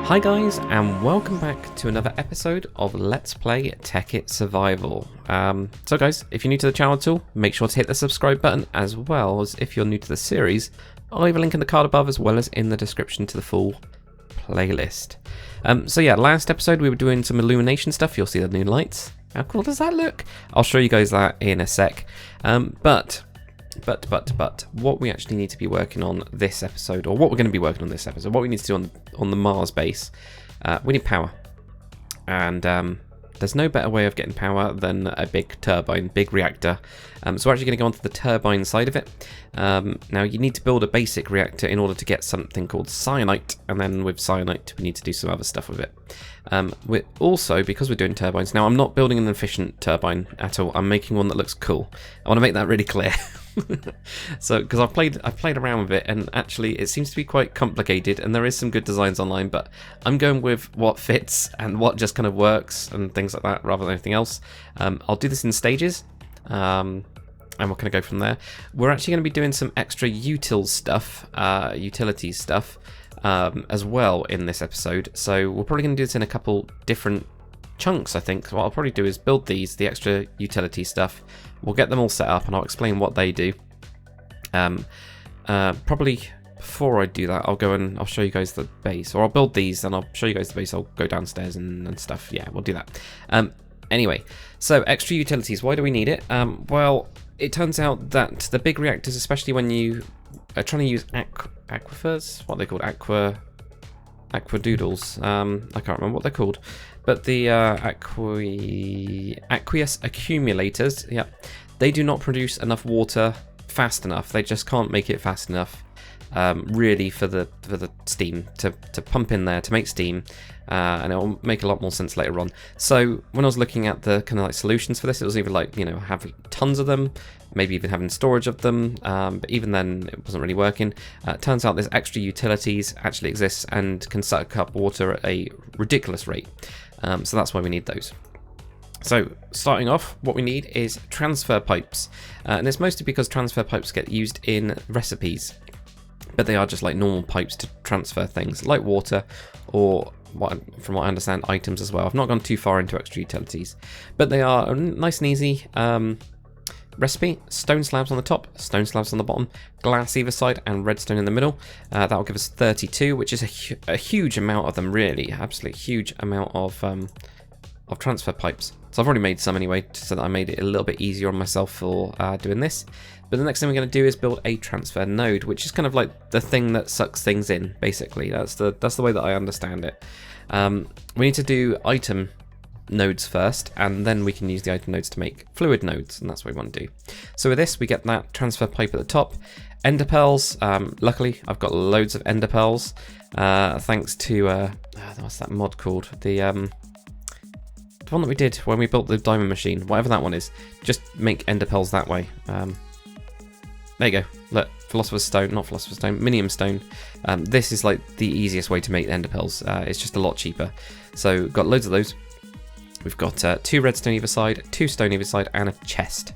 Hi guys, and welcome back to another episode of Let's Play Tekkit Survival. So guys, if you're new to the channel at all, make sure to hit the subscribe button, as well as if you're new to the series, I'll leave a link in the card above as well as in the description to the full playlist. So yeah, last episode we were doing some illumination stuff. You'll see the new lights. How cool does that look? I'll show you guys that in a sec. But what we actually need to be working on this episode, or what we're going to be working on this episode, what we need to do on the Mars base, we need power. And there's no better way of getting power than a big turbine, big reactor. So we're actually going to go onto the turbine side of it. Now you need to build a basic reactor in order to get something called cyanite, and then with cyanite we need to do some other stuff with it. We're also, because we're doing turbines, now I'm not building an efficient turbine at all, I'm making one that looks cool. I want to make that really clear. So, because I've played around with it, and actually it seems to be quite complicated, and there is some good designs online, but I'm going with what fits and what just kind of works and things like that rather than anything else. I'll do this in stages, and we're going to go from there. We're actually going to be doing some extra utilities stuff as well in this episode, so we're probably going to do this in a couple different chunks. I think what I'll probably do is build the extra utility stuff. We'll get them all set up and I'll explain what they do. Probably before I do that, I'll go and I'll show you guys the base, or I'll build these and I'll show you guys the base. I'll go downstairs and stuff. Yeah, we'll do that. Anyway, so extra utilities, why do we need it? Well, it turns out that the big reactors, especially when you are trying to use aquifers, what are they called? Aquadoodles. I can't remember what they're called, but the aqueous accumulators, yeah, they do not produce enough water fast enough. They just can't make it fast enough, really, for the steam to pump in there to make steam, and it will make a lot more sense later on. So when I was looking at the kind of like solutions for this, it was either like, you know, have tons of them, maybe even having storage of them, but even then it wasn't really working. It turns out this extra utilities actually exists and can suck up water at a ridiculous rate, so that's why we need those. So starting off, what we need is transfer pipes, and it's mostly because transfer pipes get used in recipes, but they are just like normal pipes to transfer things like water, or from what I understand, items as well. I've not gone too far into extra utilities, but they are a nice and easy recipe. Stone slabs on the top, stone slabs on the bottom, glass either side, and redstone in the middle. That will give us 32, which is a huge amount of them, really, absolutely huge amount of transfer pipes. So I've already made some anyway, so that I made it a little bit easier on myself for doing this. But the next thing we're going to do is build a transfer node, which is kind of like the thing that sucks things in, basically. That's the way that I understand it. We need to do item nodes first, and then we can use the item nodes to make fluid nodes, and that's what we want to do. So with this, we get that transfer pipe at the top. Ender pearls, luckily I've got loads of ender pearls, thanks to, what's that mod called? The one that we did when we built the diamond machine, whatever that one is, just make ender pearls that way. There you go, look, philosopher's stone, not philosopher's stone, minium stone. This is like the easiest way to make ender pearls. It's just a lot cheaper. So got loads of those. We've got 2 redstone either side, 2 stone either side, and a chest.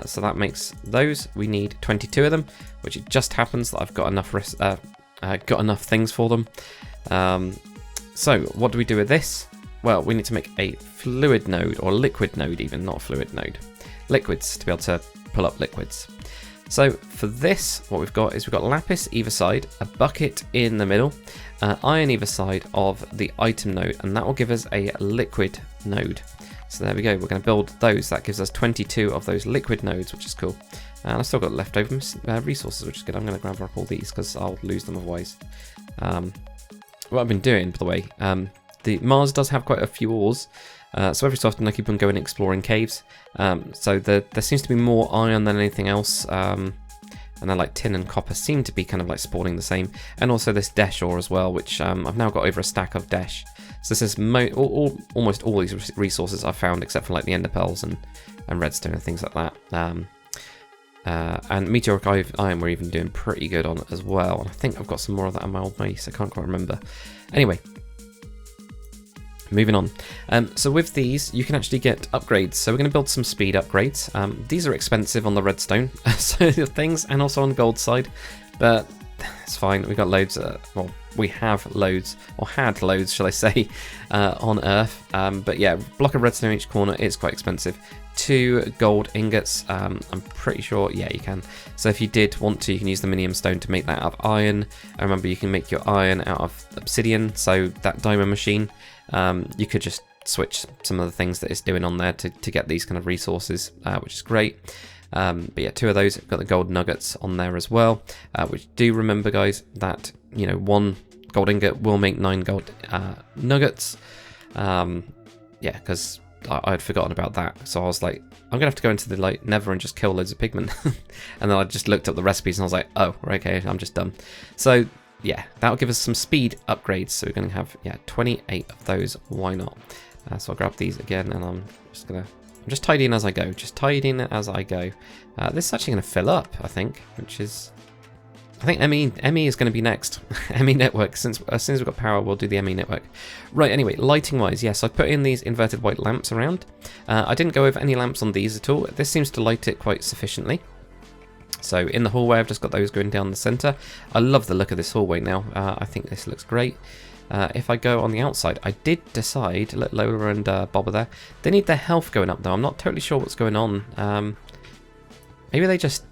So that makes those. We need 22 of them, which it just happens that I've got enough things for them. So what do we do with this? Well, we need to make a fluid node, or liquid node even, not a fluid node. Liquids, to be able to pull up liquids. So for this, what we've got is we've got lapis either side, a bucket in the middle, iron either side of the item node, and that will give us a liquid node. So there we go, we're going to build those. That gives us 22 of those liquid nodes, which is cool. And I've still got leftover resources, which is good. I'm going to grab up all these because I'll lose them otherwise. What I've been doing, by the way, the Mars does have quite a few ores, so every so often I keep on going exploring caves. So there seems to be more iron than anything else, and then like tin and copper seem to be kind of like spawning the same, and also this dash ore as well, which I've now got over a stack of dash. So this is almost all these resources I've found, except for like the ender pearls and redstone and things like that. And meteoric iron we're even doing pretty good on as well, and I think I've got some more of that in my old base. I can't quite remember. Anyway, moving on. So with these, you can actually get upgrades. So we're going to build some speed upgrades. These are expensive on the redstone so things, and also on the gold side, but it's fine. We've got loads. Well, we have loads, or had loads, shall I say, on Earth. But yeah, block of redstone in each corner is quite expensive. 2 gold ingots, I'm pretty sure, yeah, you can. So if you did want to, you can use the minium stone to make that out of iron. And remember, you can make your iron out of obsidian, so that diamond machine, you could just switch some of the things that it's doing on there to get these kind of resources, which is great. But yeah, 2 of those. I've got the gold nuggets on there as well, which do remember, guys, that, you know, 1 gold ingot will make 9 gold nuggets. Yeah, because I'd forgotten about that, so I was like, I'm gonna have to go into the like nether and just kill loads of pigmen. And then I just looked up the recipes and I was like, oh, okay, I'm just done. So yeah, that'll give us some speed upgrades. So we're gonna have, yeah, 28 of those. Why not? So I'll grab these again, and I'm just tidying as I go. Just tidying it as I go. This is actually gonna fill up, I think, which is, I think ME is going to be next. ME network. As soon as we've got power, we'll do the ME network. Right, anyway, lighting wise, yes, I put in these inverted white lamps around. I didn't go over any lamps on these at all. This seems to light it quite sufficiently. So in the hallway, I've just got those going down the center. I love the look of this hallway now. I think this looks great. If I go on the outside, I did decide, let Lola and Bob are there, they need their health going up though. I'm not totally sure what's going on. Maybe they just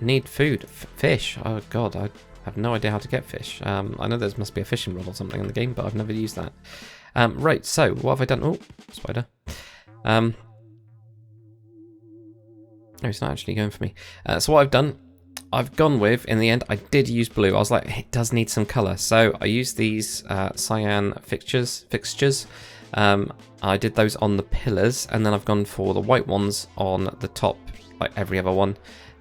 need food. Fish. Oh god, I have no idea how to get fish. I know there must be a fishing rod or something in the game, but I've never used that. Right, so what have I done? Oh, spider. No, it's not actually going for me. So what I've done, I've gone with, in the end, I did use blue. I was like, it does need some colour. So I used these cyan fixtures. I did those on the pillars, and then I've gone for the white ones on the top, like every other one.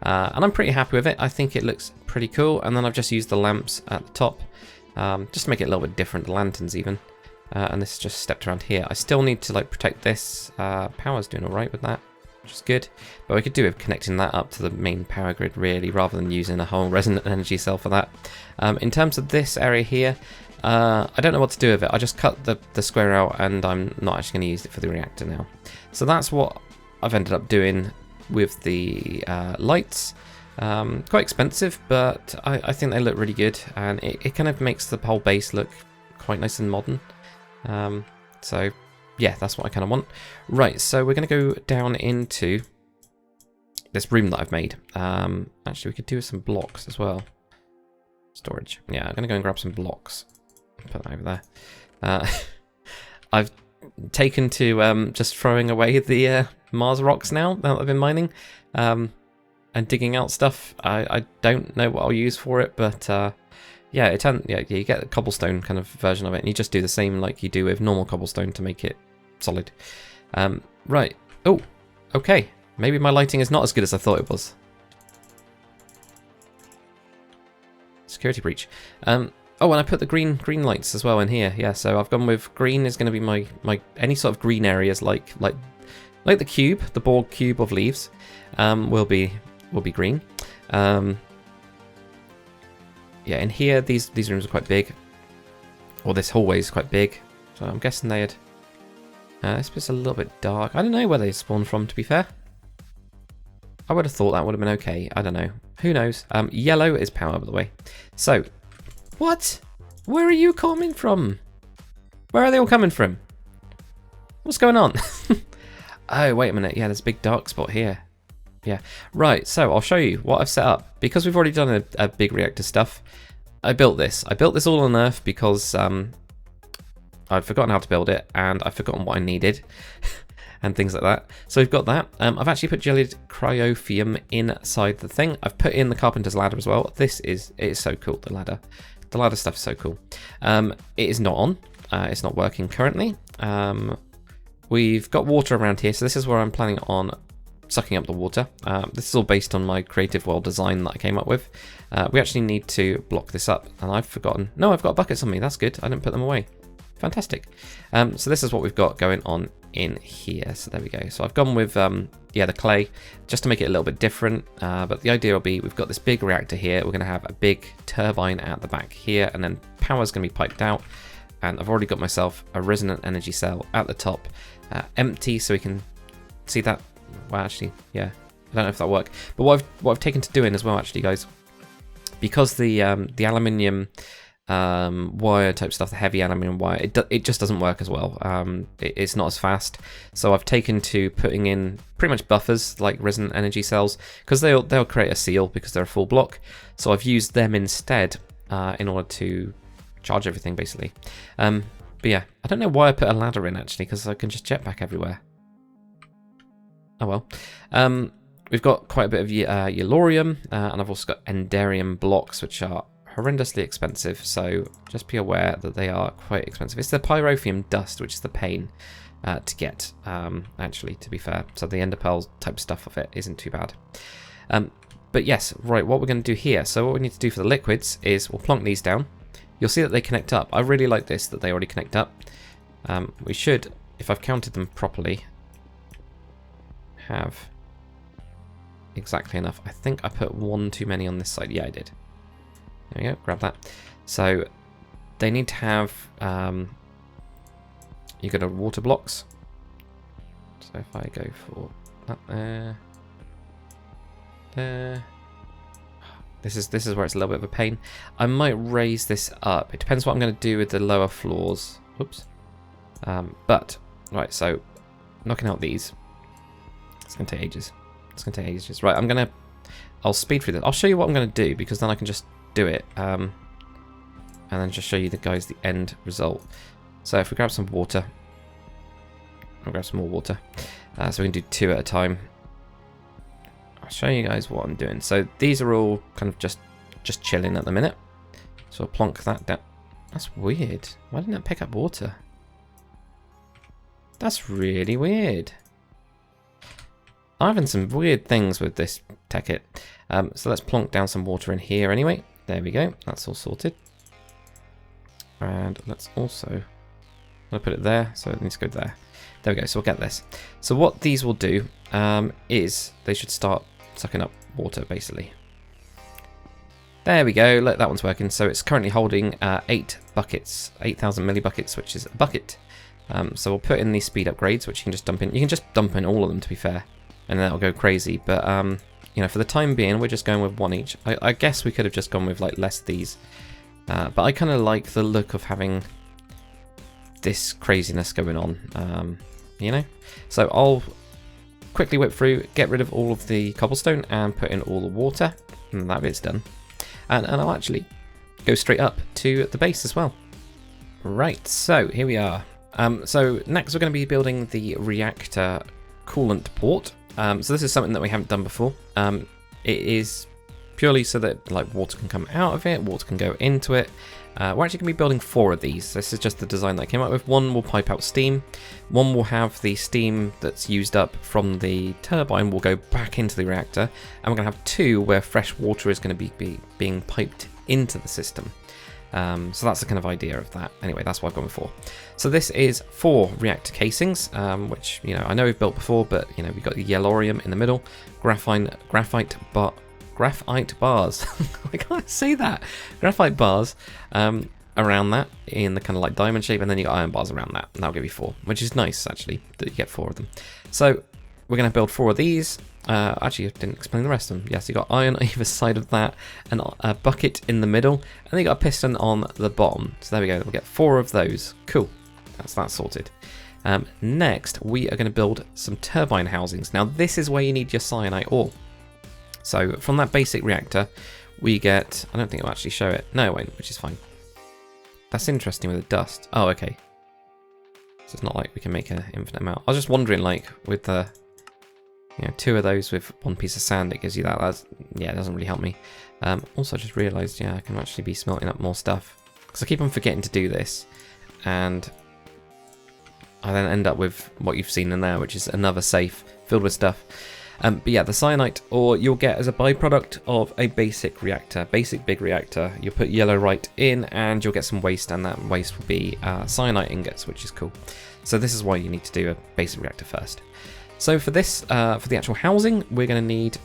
And I'm pretty happy with it. I think it looks pretty cool. And then I've just used the lamps at the top, just to make it a little bit different, the lanterns even. And this is just stepped around here. I still need to like protect this. Power's doing all right with that, which is good. But we could do with connecting that up to the main power grid really, rather than using a whole resonant energy cell for that. In terms of this area here, I don't know what to do with it. I just cut the square out, and I'm not actually going to use it for the reactor now. So that's what I've ended up doing with the lights. Quite expensive, but I think they look really good, and it kind of makes the whole base look quite nice and modern. So yeah, that's what I kind of want. Right, so we're going to go down into this room that I've made. Actually, we could do some blocks as well. Storage. Yeah, I'm going to go and grab some blocks. Put that over there. I've taken to just throwing away the Mars rocks now that I've been mining, and digging out stuff. I don't know what I'll use for it, but yeah, you get a cobblestone kind of version of it, and you just do the same like you do with normal cobblestone to make it solid. Right. Oh, okay. Maybe my lighting is not as good as I thought it was. Security breach. Oh, and I put the green lights as well in here. Yeah, so I've gone with green is going to be my any sort of green areas like the cube, the Borg cube of leaves, will be green. Yeah, in here these rooms are quite big, or this hallway is quite big, so I'm guessing they had. This bit's a little bit dark. I don't know where they spawned from, to be fair. I would have thought that would have been okay. I don't know. Who knows? Yellow is power, by the way. So, what? Where are you coming from? Where are they all coming from? What's going on? Oh, wait a minute. Yeah, there's a big dark spot here. Yeah. Right, so I'll show you what I've set up. Because we've already done a big reactor stuff, I built this. I built this all on Earth because I'd forgotten how to build it, and I've forgotten what I needed. And things like that. So we've got that. I've actually put jellied cryophium inside the thing. I've put in the carpenter's ladder as well. It is so cool, the ladder. The ladder stuff is so cool. It is not on. It's not working currently. We've got water around here, so this is where I'm planning on sucking up the water. This is all based on my creative world design that I came up with. We actually need to block this up, and I've forgotten. No, I've got buckets on me. That's good. I didn't put them away. Fantastic. So this is what we've got going on in here. So there we go. So I've gone with yeah, the clay just to make it a little bit different. But the idea will be we've got this big reactor here. We're going to have a big turbine at the back here, and then power's going to be piped out. And I've already got myself a resonant energy cell at the top, empty, so we can see that. Well, actually, yeah, I don't know if that'll work. But what I've taken to doing as well, actually, guys, because the aluminium wire type stuff, the heavy aluminium wire, it just doesn't work as well. It's not as fast. So I've taken to putting in pretty much buffers like resonant energy cells, because they'll create a seal because they're a full block. So I've used them instead in order to charge everything basically. But yeah, I don't know why I put a ladder in actually, because I can just jetpack everywhere. Oh well. We've got quite a bit of yellorium, and I've also got enderium blocks, which are horrendously expensive, so just be aware that they are quite expensive. It's the pyrotheum dust, which is the pain to get, actually, to be fair. So the ender pearl type stuff of it isn't too bad. But yes, right, what we're going to do here, so what we need to do for the liquids is we'll plonk these down. You'll see that they connect up. I really like this, that they already connect up. We should, if I've counted them properly, have exactly enough. I think I put one too many on this side. Yeah, I did. There we go, grab that. So they need to have, you got water blocks. So if I go for that there. This is where it's a little bit of a pain. I might raise this up. It depends what I'm going to do with the lower floors. Oops. But, right, so knocking out these. It's going to take ages. It's going to take ages. Right, I'll speed through this. I'll show you what I'm going to do, because then I can just do it. And then just show you the end result. So if we grab some water. I'll grab some more water. So we can do 2 at a time. I'll show you guys what I'm doing. So these are all kind of just chilling at the minute. So I'll plonk that down. That's weird. Why didn't it pick up water? That's really weird. I'm having some weird things with this Tekkit. So let's plonk down some water in here anyway. There we go. That's all sorted. And let's also... I'll put it there, so it needs to go there. There we go, so we'll get this. So what these will do is they should start sucking up water, basically. There we go, look, that one's working. So it's currently holding 8 buckets, 8,000 millibuckets, which is a bucket. So we'll put in these speed upgrades, which you can just dump in. You can just dump in all of them, to be fair, and then that'll go crazy. But, you know, for the time being, we're just going with 1 each. I guess we could have just gone with, like, less of these. But I kind of like the look of having this craziness going on, you know? So I'll quickly whip through, get rid of all of the cobblestone and put in all the water, and that bit's done. And I'll actually go straight up to the base as well. Right, so here we are. So next we're going to be building the reactor coolant port. So this is something that we haven't done before. It is purely so that like water can come out of it, water can go into it. We're actually going to be building 4 of these. This is just the design that I came up with. 1 will pipe out steam. 1 will have the steam that's used up from the turbine will go back into the reactor. And we're going to have 2 where fresh water is going to be being piped into the system. So that's the kind of idea of that. Anyway, that's what I've gone with 4. So this is 4 reactor casings, which, you know, I know we've built before, but, you know, we've got the yellorium in the middle, graphite bars. I can't say that. Graphite bars around that in the kind of like diamond shape, and then you got iron bars around that, and that'll give you 4, which is nice actually that you get 4 of them. So we're going to build 4 of these. Actually, I didn't explain the rest of them. Yes, you got iron on either side of that, and a bucket in the middle, and then you got a piston on the bottom. So there we go. We'll get 4 of those. Cool. That's that sorted. Next, we are going to build some turbine housings. Now, this is where you need your cyanite ore. So from that basic reactor, we get... I don't think it'll actually show it. No, it won't, which is fine. That's interesting with the dust. Oh, okay. So it's not like we can make an infinite amount. I was just wondering, like, with the... You know, 2 of those with 1 piece of sand, it gives you that. That's, yeah, it doesn't really help me. Also, I just realised, yeah, I can actually be smelting up more stuff. Because I keep on forgetting to do this. And I then end up with what you've seen in there, which is another safe filled with stuff. But yeah, the cyanite ore you'll get as a byproduct of a basic reactor, basic big reactor. You'll put yellorite in and you'll get some waste, and that waste will be cyanite ingots, which is cool. So this is why you need to do a basic reactor first. So for this, for the actual housing, we're going to need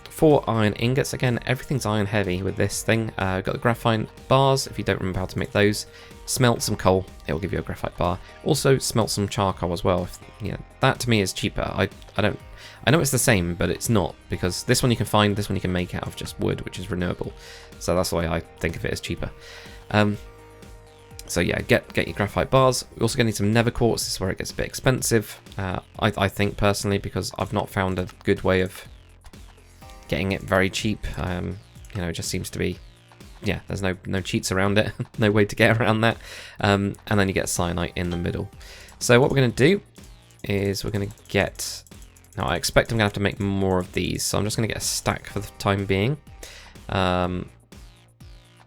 4 iron ingots. Again, everything's iron heavy with this thing. Got the graphite bars, if you don't remember how to make those. Smelt some coal, it will give you a graphite bar. Also smelt some charcoal as well. That to me is cheaper. I know it's the same, but it's not, because this one you can find, this one you can make out of just wood, which is renewable. So that's why I think of it as cheaper. So yeah, get your graphite bars. We're also going to need some nether quartz. This is where it gets a bit expensive, I think personally, because I've not found a good way of getting it very cheap. It just seems to be, yeah, there's no cheats around it, no way to get around that. And then you get cyanite in the middle. So what we're going to do is we're going to get, now I expect I'm going to have to make more of these, so I'm just going to get a stack for the time being.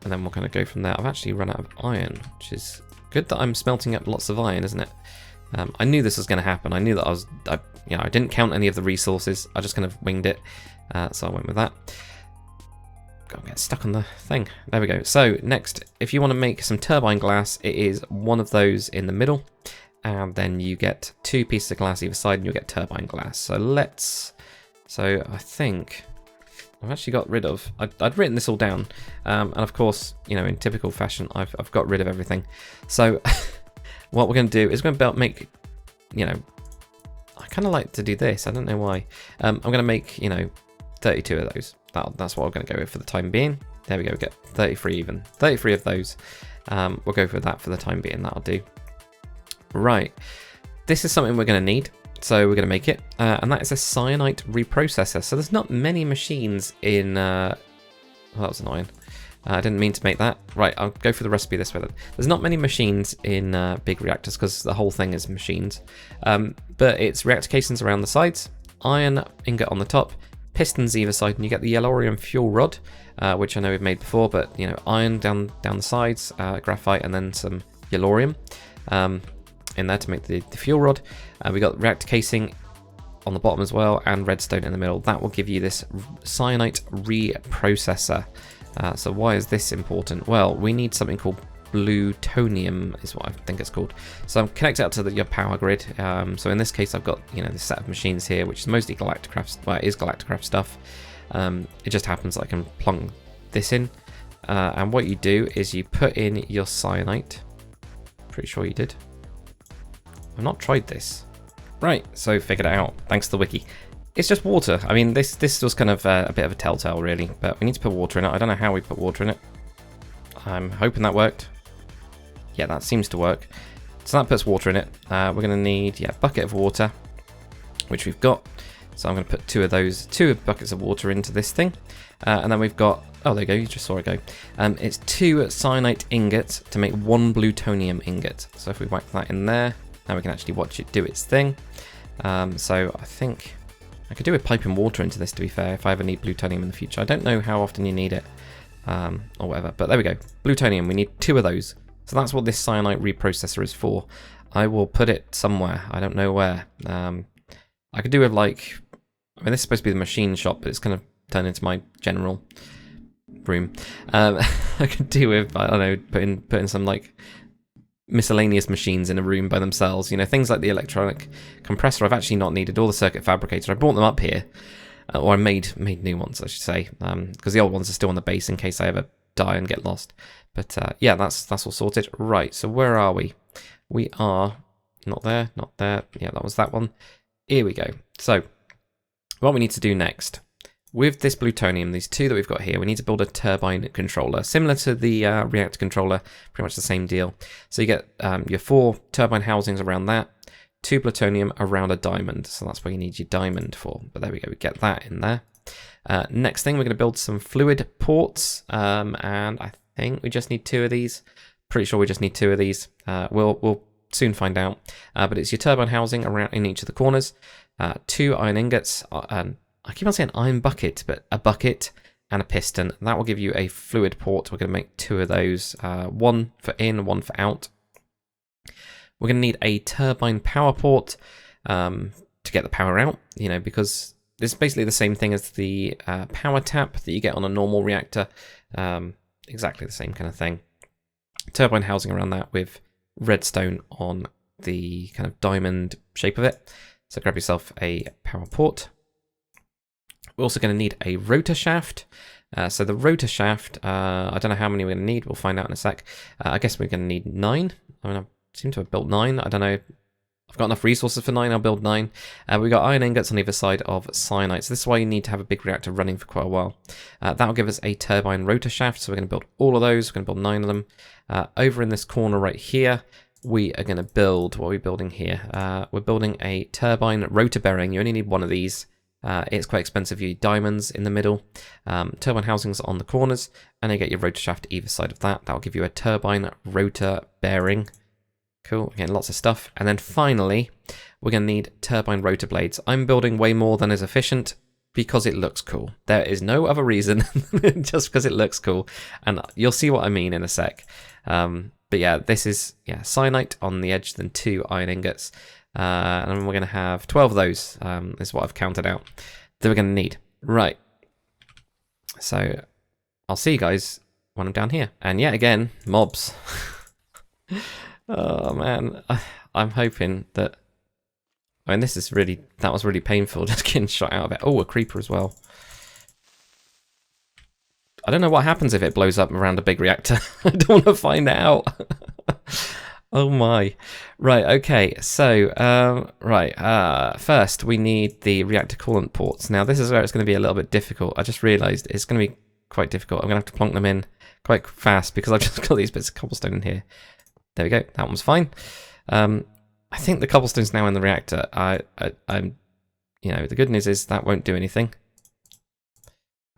And then we're going to go from there. I've actually run out of iron, which is good that I'm smelting up lots of iron, isn't it? I knew this was going to happen. I knew that I didn't count any of the resources. I just kind of winged it. So I went with that. Gotta get stuck on the thing. There we go. So next, if you want to make some turbine glass, it is one of those in the middle. And then you get 2 pieces of glass either side and you'll get turbine glass. So I think I've actually got rid of, I'd written this all down, and of course, in typical fashion, I've got rid of everything. So what we're going to do is we're going to make, I kind of like to do this, I don't know why. I'm going to make, 32 of those. That's what I'm going to go with for the time being. There we go, we get 33 even. 33 of those. We'll go for that for the time being, that'll do. Right, this is something we're going to need. So we're going to make it, and that is a cyanite reprocessor. So there's not many machines in... well, that was annoying. I didn't mean to make that. Right, I'll go for the recipe this way then. There's not many machines in big reactors because the whole thing is machines. But it's reactor casings around the sides, iron ingot on the top, pistons either side, and you get the yellorium fuel rod, which I know we've made before, but iron down the sides, graphite, and then some yellorium. In there to make the fuel rod. We got reactor casing on the bottom as well, and redstone in the middle. That will give you this cyanite reprocessor. So why is this important? Well, we need something called Bluetonium, is what I think it's called. So I'm connected out to your power grid. So in this case, I've got this set of machines here, which is mostly Galacticraft. Well, it is Galacticraft stuff. It just happens that I can plonk this in, and what you do is you put in your cyanite. Pretty sure you did. I've not tried this. Right, so figured it out, thanks to the wiki. It's just water. I mean, this was kind of a bit of a telltale, really, but we need to put water in it. I don't know how we put water in it. I'm hoping that worked. Yeah, that seems to work. So that puts water in it. We're going to need, a bucket of water, which we've got. So I'm going to put 2 buckets of water into this thing. And then we've got, oh, there you go, you just saw it go. It's 2 cyanite ingots to make 1 plutonium ingot. So if we whack that in there, now we can actually watch it do its thing. So I think I could do with piping water into this, to be fair, if I ever need plutonium in the future. I don't know how often you need it, or whatever, but there we go. Plutonium, we need 2 of those. So that's what this cyanite reprocessor is for. I will put it somewhere, I don't know where. I could do with this is supposed to be the machine shop, but it's kind of turned into my general room. I could do with, I don't know, putting some miscellaneous machines in a room by themselves, things like the electronic compressor I've actually not needed, or the circuit fabricator. I brought them up here, or I made new ones, I should say, because the old ones are still on the base in case I ever die and get lost. But yeah, that's all sorted. Right, so where are we? We are not there. Yeah, that was that one. Here we go. So what we need to do next with this plutonium, these 2 that we've got here, we need to build a turbine controller, similar to the reactor controller, pretty much the same deal. So you get your 4 turbine housings around that, 2 plutonium around a diamond. So that's what you need your diamond for. But there we go, we get that in there. Next thing, we're going to build some fluid ports, and I think we just need 2 of these. Pretty sure we just need 2 of these. We'll soon find out. But it's your turbine housing around in each of the corners, 2 iron ingots, I keep on saying iron bucket, but a bucket and a piston. That will give you a fluid port. We're going to make 2 of those, 1 for in, 1 for out. We're going to need a turbine power port to get the power out, because this is basically the same thing as the power tap that you get on a normal reactor. Exactly the same kind of thing. Turbine housing around that with redstone on the kind of diamond shape of it. So grab yourself a power port. We're also going to need a rotor shaft. So the rotor shaft, I don't know how many we're going to need. We'll find out in a sec. I guess we're going to need 9. I mean, I seem to have built 9. I don't know. I've got enough resources for 9. I'll build 9. We've got iron ingots on either side of cyanite. So this is why you need to have a big reactor running for quite a while. That'll give us a turbine rotor shaft. So we're going to build all of those. We're going to build 9 of them. Over in this corner right here, we are going to build, what are we building here? We're building a turbine rotor bearing. You only need 1 of these. It's quite expensive. You need diamonds in the middle, turbine housings on the corners, and you get your rotor shaft either side of that. That'll give you a turbine rotor bearing. Cool, again, lots of stuff. And then finally, we're going to need turbine rotor blades. I'm building way more than is efficient because it looks cool. There is no other reason, just because it looks cool. And you'll see what I mean in a sec. But yeah, this is cyanite on the edge, then 2 iron ingots. And we're going to have 12 of those, is what I've counted out, that we're going to need. Right. So I'll see you guys when I'm down here. And yet again, mobs. Oh man, I'm hoping that... I mean, this is really... That was really painful, just getting shot out of it. Oh, a creeper as well. I don't know what happens if it blows up around a big reactor. I don't want to find out. Oh my. Right, okay, so, first we need the reactor coolant ports. Now this is where it's going to be a little bit difficult. I just realised it's going to be quite difficult. I'm going to have to plonk them in quite fast because I've just got these bits of cobblestone in here. There we go, that one's fine. I think the cobblestone's now in the reactor. I'm, you know, the good news is that won't do anything.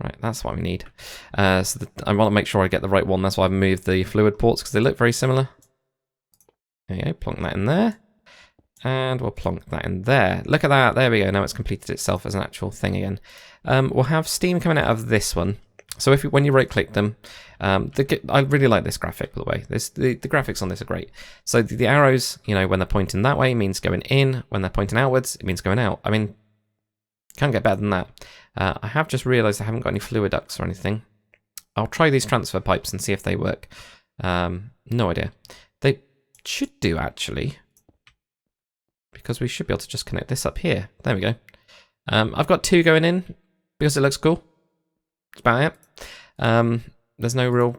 Right, that's what we need. I want to make sure I get the right one. That's why I've moved the fluid ports because they look very similar. There you go, plonk that in there. And we'll plonk that in there. Look at that, there we go. Now it's completed itself as an actual thing again. We'll have steam coming out of this one. So when you right click them, I really like this graphic, by the way. The graphics on this are great. So the arrows, you know, when they're pointing that way means going in. When they're pointing outwards, it means going out. I mean, can't get better than that. I have just realised I haven't got any fluid ducts or anything. I'll try these transfer pipes and see if they work. No idea. They should do, actually. Because we should be able to just connect this up here. There we go. I've got 2 going in because it looks cool. That's about it. There's no real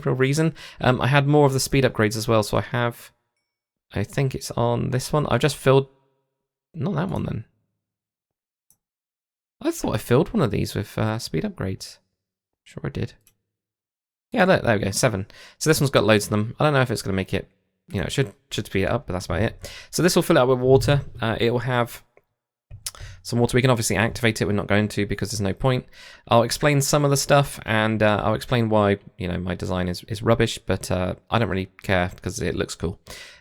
reason. I had more of the speed upgrades as well, so I think it's on this one. I've just filled, not that one then. I thought I filled one of these with speed upgrades. Sure I did. Yeah, there we go, 7. So this one's got loads of them. I don't know if it's going to make it, you know, it should speed it up, but that's about it. So this will fill it up with water. It will have some water. We can obviously activate it. We're not going to because there's no point. I'll explain some of the stuff and I'll explain why, you know, my design is rubbish, but I don't really care because it looks cool.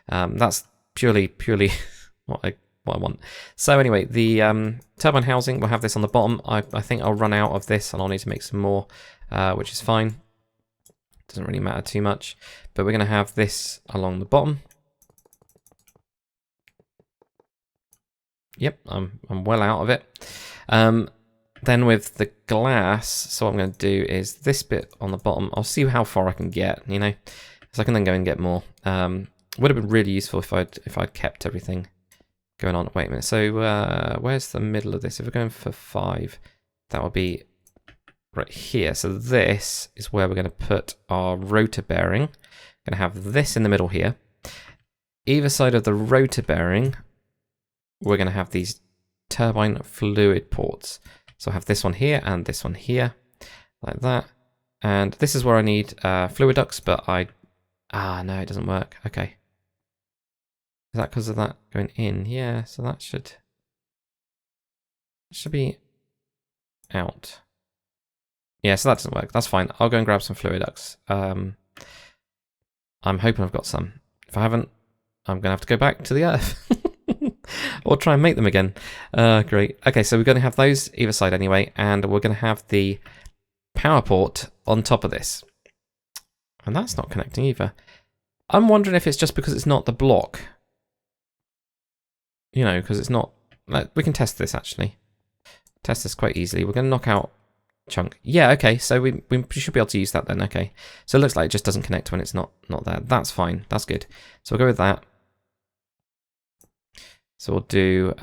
That's purely what I want. So anyway, the turbine housing, we'll have this on the bottom. I think I'll run out of this and I'll need to make some more, which is fine. Doesn't really matter too much, but we're going to have this along the bottom. Yep, I'm well out of it. Then with the glass, so what I'm going to do is this bit on the bottom. I'll see how far I can get, you know, so I can then go and get more. Would have been really useful if I'd kept everything going on. Wait a minute. So where's the middle of this? If we're going for 5, that will be right here. So this is where we're going to put our rotor bearing. Going to have this in the middle here. Either side of the rotor bearing, we're going to have these turbine fluid ports. So I have this one here and this one here, like that. And this is where I need fluid ducts, but no, it doesn't work. Okay. Is that because of that going in? Yeah, so that should be out. Yeah, so that doesn't work. That's fine. I'll go and grab some fluid ducts. I'm hoping I've got some. If I haven't, I'm going to have to go back to the Earth. Or try and make them again. Great. Okay, so we're going to have those either side anyway, and we're going to have the power port on top of this. And that's not connecting either. I'm wondering if it's just because it's not the block. You know, because it's not... we can test this, actually. Test this quite easily. We're going to knock out chunk. Yeah, okay, so we should be able to use that then, okay. So it looks like it just doesn't connect when it's not there. That's fine. That's good. So we'll go with that. So we'll do,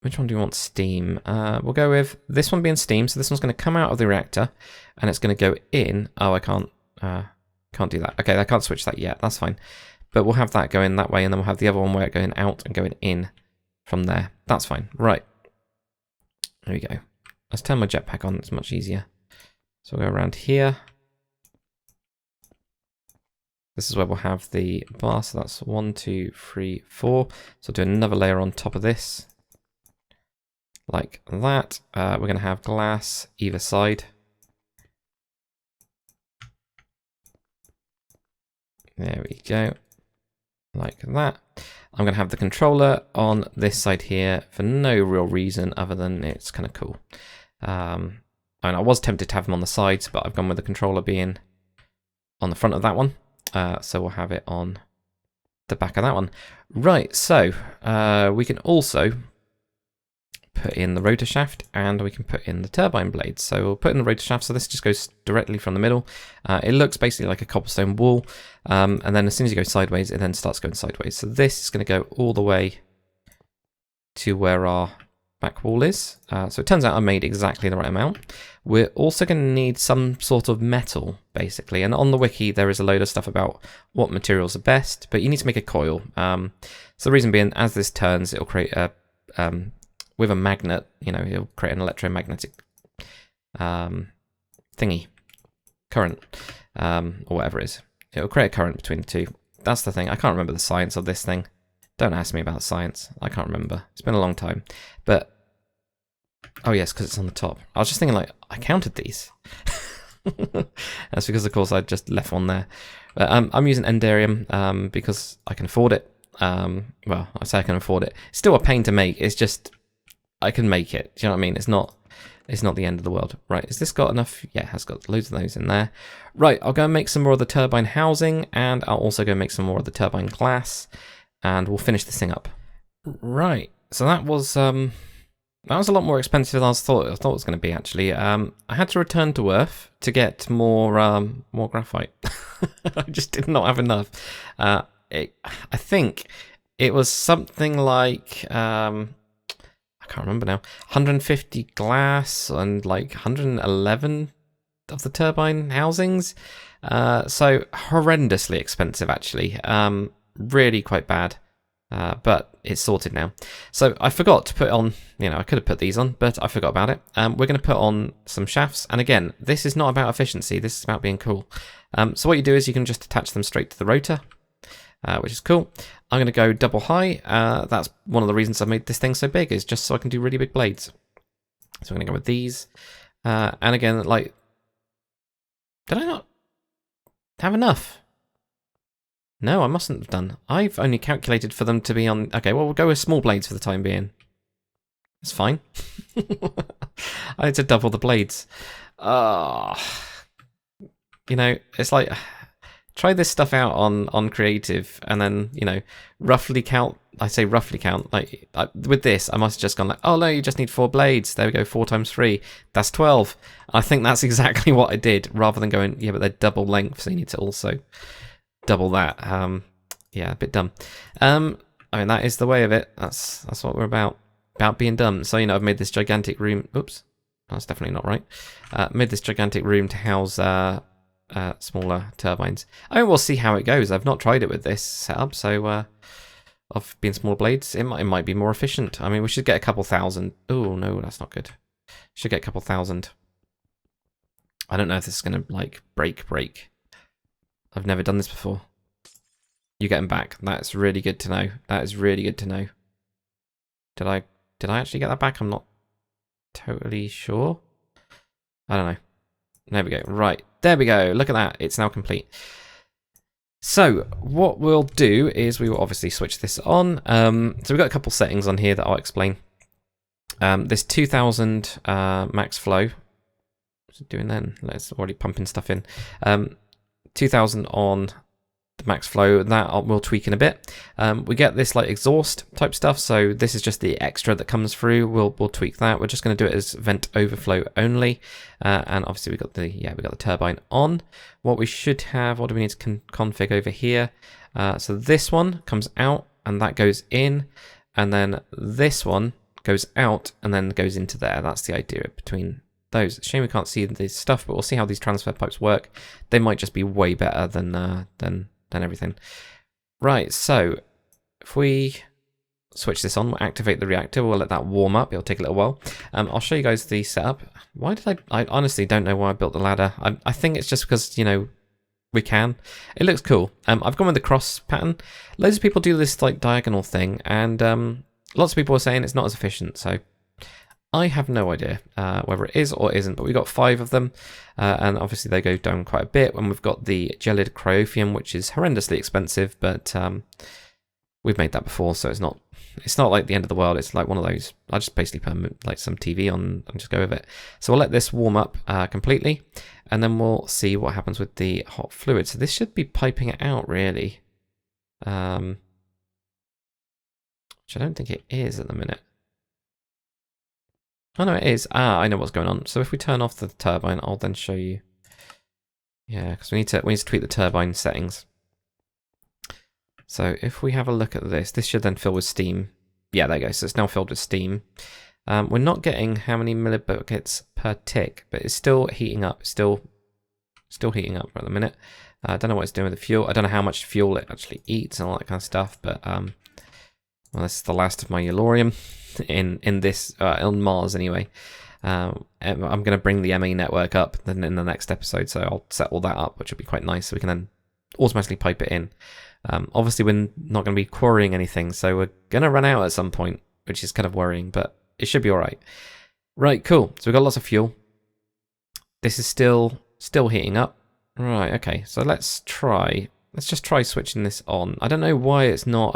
which one do you want steam? We'll go with this one being steam. So this one's going to come out of the reactor and it's going to go in. Oh, I can't do that. Okay, I can't switch that yet. That's fine. But we'll have that going that way, and then we'll have the other one where it's going out and going in from there. That's fine. Right. There we go. Let's turn my jetpack on. It's much easier. So we'll go around here. This is where we'll have the bar. So that's 1, 2, 3, 4. So I'll do another layer on top of this. Like that. We're going to have glass either side. There we go. Like that. I'm going to have the controller on this side here for no real reason other than it's kind of cool. And I was tempted to have them on the sides, but I've gone with the controller being on the front of that one. So we'll have it on the back of that one. Right, so we can also put in the rotor shaft and we can put in the turbine blades. So we'll put in the rotor shaft, so this just goes directly from the middle. It looks basically like a cobblestone wall, and then as soon as you go sideways, it then starts going sideways. So this is going to go all the way to where our back wall is. So it turns out I made exactly the right amount. We're also going to need some sort of metal, basically, and on the wiki there is a load of stuff about what materials are best, but you need to make a coil. So the reason being, as this turns, it'll create a with a magnet, you know, it'll create an electromagnetic thingy, current, or whatever it is. It'll create a current between the two. That's the thing. I can't remember the science of this thing. Don't ask me about science. I can't remember. It's been a long time. But, oh yes, because it's on the top. I was just thinking, like, I counted these. That's because, of course, I just left one there. But, I'm using Enderium because I can afford it. Well, I say I can afford it. It's still a pain to make. It's just, I can make it. Do you know what I mean? It's not the end of the world. Right, has this got enough? Yeah, it has got loads of those in there. Right, I'll go and make some more of the turbine housing, and I'll also go make some more of the turbine glass, and we'll finish this thing up. Right, so that was a lot more expensive than I thought it was going to be, actually. I had to return to Earth to get more graphite. I just did not have enough. I think it was something like, I can't remember now, 150 glass and like 111 of the turbine housings. So horrendously expensive, actually. Really quite bad. But it's sorted now. So I forgot to put on, you know, I could have put these on, but I forgot about it. We're going to put on some shafts. And again, this is not about efficiency. This is about being cool. So what you do is you can just attach them straight to the rotor, which is cool. I'm going to go double high. That's one of the reasons I made this thing so big, is just so I can do really big blades. So I'm going to go with these. And again, like, did I not have enough? No, I mustn't have done. I've only calculated for them to be on... Okay, well, we'll go with small blades for the time being. It's fine. I had to double the blades. You know, it's like... Try this stuff out on creative, and then, you know, roughly count. I say roughly count. Like with this, I must have just gone like, oh no, you just need 4 blades. There we go, 4 times 3. That's 12. I think that's exactly what I did, rather than going, yeah, but they're double length, so you need to also double that. Yeah, a bit dumb. I mean, that is the way of it. That's what we're about being dumb. So, you know, I've made this gigantic room. Oops, that's definitely not right. Made this gigantic room to house smaller turbines. I mean, we'll see how it goes. I've not tried it with this setup, so of being small blades, it might be more efficient. I mean, we should get a couple thousand. Oh no, that's not good. Should get a couple thousand. I don't know if this is gonna like break. I've never done this before. You get them back. That's really good to know. That is really good to know. Did I actually get that back? I'm not totally sure. I don't know. There we go. Right. There we go. Look at that. It's now complete. So what we'll do is we will obviously switch this on. So we've got a couple settings on here that I'll explain. This 2000 max flow. What's it doing then? Let's already pumping stuff in. 2000 on the max flow. That we'll tweak in a bit. We get this like exhaust type stuff. So this is just the extra that comes through. We'll tweak that. We're just going to do it as vent overflow only. And obviously we got the turbine on. What we should have, what do we need to config over here? So this one comes out and that goes in, and then this one goes out and then goes into there. That's the idea between those. Shame we can't see this stuff, but we'll see how these transfer pipes work. They might just be way better than everything. Right, so if we switch this on, we'll activate the reactor, we'll let that warm up, it'll take a little while. I'll show you guys the setup. Why did I honestly don't know why I built the ladder. I think it's just because, you know, we can. It looks cool. I've gone with the cross pattern. Loads of people do this like diagonal thing, and lots of people are saying it's not as efficient, so I have no idea whether it is or isn't, but we've got 5 of them, and obviously they go down quite a bit when we've got the gelid cryophium, which is horrendously expensive, but we've made that before, so it's not like the end of the world. It's like one of those, I just basically put like some TV on and just go with it. So we'll let this warm up completely, and then we'll see what happens with the hot fluid. So this should be piping it out, really. Which I don't think it is at the minute. Oh no, it is. Ah, I know what's going on. So if we turn off the turbine, I'll then show you. Yeah, because we need to tweak the turbine settings. So if we have a look at this, this should then fill with steam. Yeah, there you go. So it's now filled with steam. We're not getting how many millibuckets per tick, but it's still heating up. Still heating up at the minute. I don't know what it's doing with the fuel. I don't know how much fuel it actually eats and all that kind of stuff. But well, this is the last of my Yellorium in this on Mars anyway. I'm going to bring the MA network up then in the next episode, so I'll set all that up, which will be quite nice. So we can then automatically pipe it in. Obviously, we're not going to be quarrying anything, so we're going to run out at some point, which is kind of worrying, but it should be all right. Right, cool. So we've got lots of fuel. This is still heating up. Right, okay. So let's just try switching this on. I don't know why it's not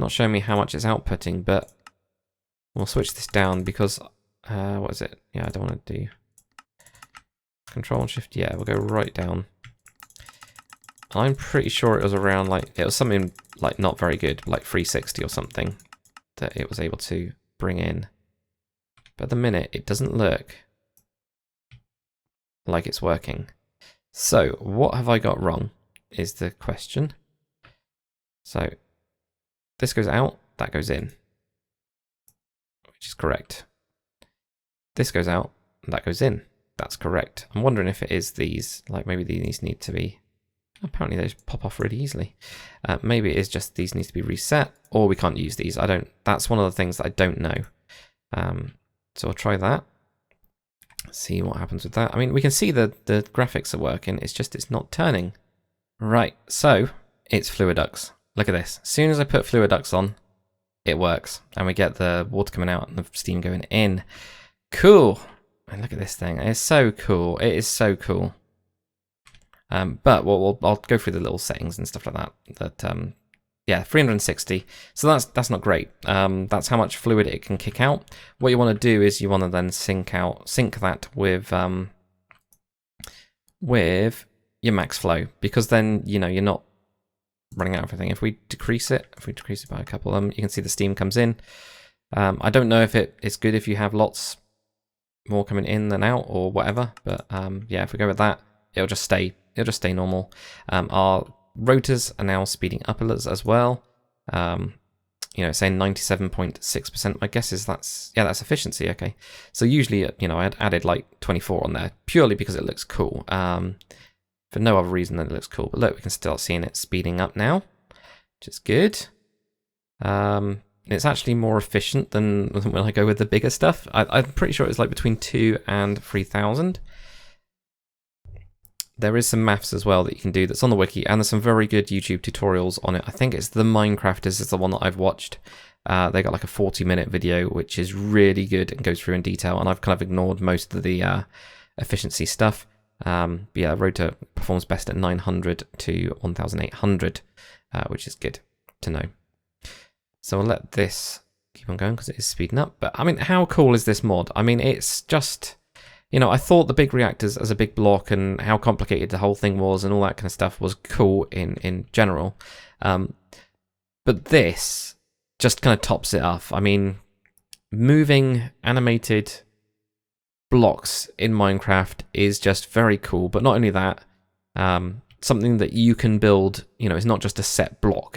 showing me how much it's outputting, but we'll switch this down because what is it? Yeah, I don't want to do Control and Shift. Yeah, we'll go right down. I'm pretty sure it was around, like, it was something like not very good, like 360 or something that it was able to bring in. But at the minute, it doesn't look like it's working. So what have I got wrong is the question. So this goes out, that goes in, which is correct. This goes out, that goes in. That's correct. I'm wondering if it is these, like maybe these need to be, apparently they just pop off really easily. Maybe it is just these need to be reset, or we can't use these. That's one of the things that I don't know. So I'll try that. See what happens with that. I mean, we can see the graphics are working, it's just it's not turning. Right, so it's Fluidux. Look at this. As soon as I put Fluidux on, it works. And we get the water coming out and the steam going in. Cool. And look at this thing. It's so cool. It is so cool. But I'll go through the little settings and stuff like that. Yeah, 360. So that's not great. That's how much fluid it can kick out. What you want to do is you want to then sync that with your max flow, because then you're not running out of everything. If we decrease it by a couple, you can see the steam comes in. I don't know if it's good if you have lots more coming in than out or whatever, but yeah, if we go with that, it'll just stay normal. Our rotors are now speeding up a little as well. Saying 97.6%. My guess is that's efficiency. Okay, so usually I'd added like 24 on there purely because it looks cool. For no other reason than it looks cool. But look, we can start seeing it speeding up now, which is good. It's actually more efficient than when I go with the bigger stuff. I'm pretty sure it's like between 2 and 3,000. There is some maths as well that you can do that's on the wiki, and there's some very good YouTube tutorials on it. I think it's the Minecrafters is the one that I've watched. They got like a 40-minute video, which is really good and goes through in detail, and I've kind of ignored most of the efficiency stuff. But yeah, rotor performs best at 900 to 1800, which is good to know. So I'll let this keep on going because it is speeding up. But I mean, how cool is this mod? I mean, it's just... I thought the big reactors as a big block and how complicated the whole thing was and all that kind of stuff was cool in general. But this just kind of tops it off. I mean, moving animated blocks in Minecraft is just very cool. But not only that, something that you can build, it's not just a set block.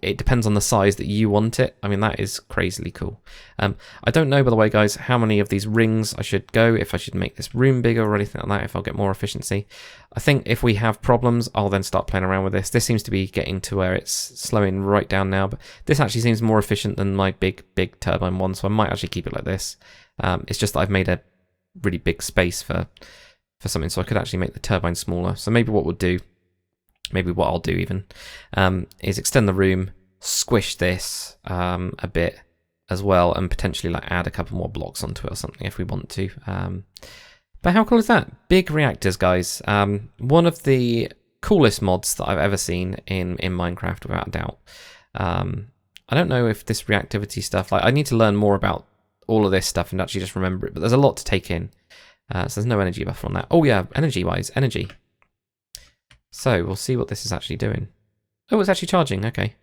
it depends on the size that you want it. I mean, that is crazily cool. I don't know, by the way, guys, how many of these rings I should go, if I should make this room bigger or anything like that, if I'll get more efficiency. I think if we have problems, I'll then start playing around with this. This seems to be getting to where it's slowing right down now, but this actually seems more efficient than my big turbine one, so I might actually keep it like this. It's just that I've made a really big space for something, so I could actually make the turbine smaller. So maybe what we'll do, maybe what I'll do even, is extend the room, squish this a bit as well, and potentially like add a couple more blocks onto it or something if we want to. But how cool is that? Big reactors, guys. One of the coolest mods that I've ever seen in Minecraft, without a doubt. I don't know if this reactivity stuff, like I need to learn more about all of this stuff and actually just remember it, but there's a lot to take in. So there's no energy buffer on that. Oh yeah, energy-wise, energy. So we'll see what this is actually doing. Oh, it's actually charging. Okay,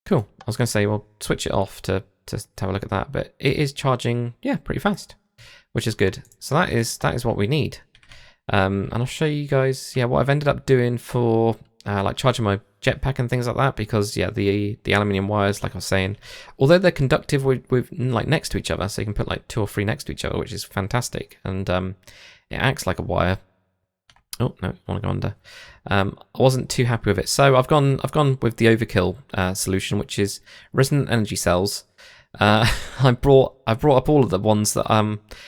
cool. I was going to say, well, switch it off to have a look at that, but it is charging, yeah, pretty fast, which is good. So that is what we need. And I'll show you guys, yeah, what I've ended up doing for like charging my jetpack and things like that, because yeah, the aluminium wires, like I was saying, although they're conductive with like next to each other, so you can put like 2 or 3 next to each other, which is fantastic, and it acts like a wire. Oh no, I want to go under. I wasn't too happy with it, so I've gone with the overkill solution, which is resonant energy cells. I brought up all of the ones that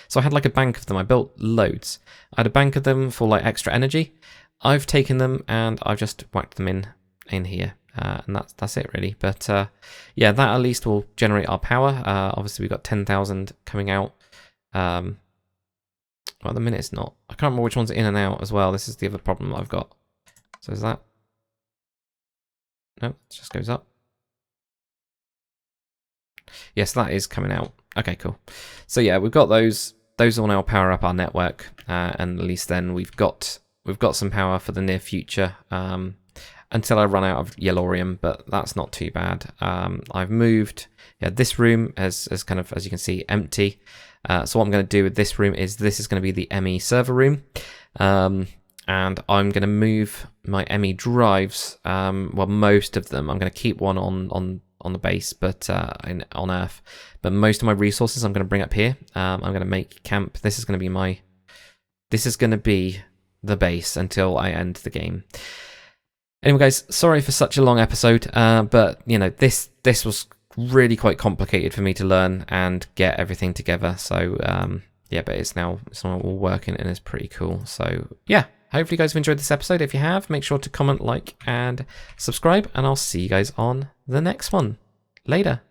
so I had like a bank of them. I built loads. I had a bank of them for like extra energy. I've taken them and I've just whacked them in here, and that's it really. But yeah, that at least will generate our power. Obviously we've got 10,000 coming out. Well, at the minute it's not. I can't remember which ones are in and out as well. This is the other problem that I've got. So is that? No, it just goes up. Yes, that is coming out. Okay, cool. So yeah, we've got those. Those will now power up our network, and at least then we've got some power for the near future. Until I run out of yellorium, but that's not too bad. I've moved, yeah, this room as kind of, as you can see, empty. So what I'm going to do with this room is this is going to be the ME server room, and I'm going to move my ME drives. Well, most of them. I'm going to keep one on the base, but on Earth. But most of my resources I'm going to bring up here. I'm going to make camp. This is going to be the base until I end the game. Anyway, guys, sorry for such a long episode, but you know, this was really quite complicated for me to learn and get everything together. So yeah, but it's now all working and it's pretty cool. So yeah, hopefully you guys have enjoyed this episode. If you have, make sure to comment, like, and subscribe, and I'll see you guys on the next one. Later.